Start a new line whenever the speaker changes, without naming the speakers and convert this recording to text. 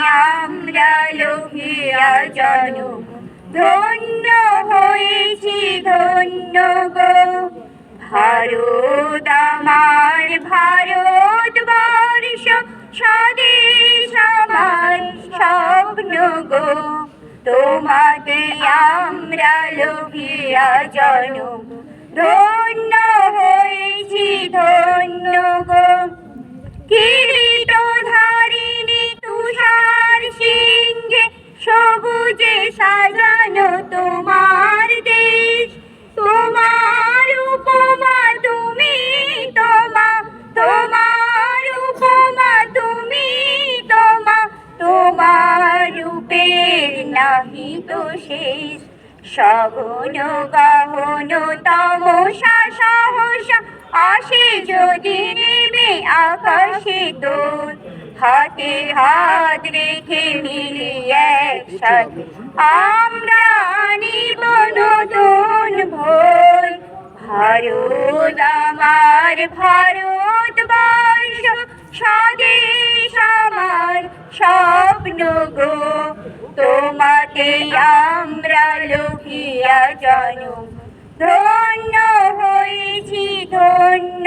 আমরা লোভিয়া জনম, ধন্য হয়েছি ধন্য গো। ভারত আমার ভারতবর্ষ, স্বদেশ আমার স্বপ্ন গো। তোমাকে আমরা লোভিয়া জনম, ধন্য হয়েছি ধন্য গো। কিরীটধারিণী তুষার সিংহে, সবুজে সাজানো তোমার দেশ। তোমার উপমা তুমি তোমা, তোমার উপমা তুমি তোমা, তোমার রূপের নাহি তো শেষ। সগন গহন তমসা সহসা আসে যদি নেমে আকাশে তোর। হাতে হাত রেখে মিলি একসাথে আমরা আনিব নতুন ভোর। ভারত আমার ভারতবর্ষ, স্বদেশ আমার স্বপ্ন গো। তোমাকে আমরা লোভিয়া জনম, ধন্য হয়েছি ধন্য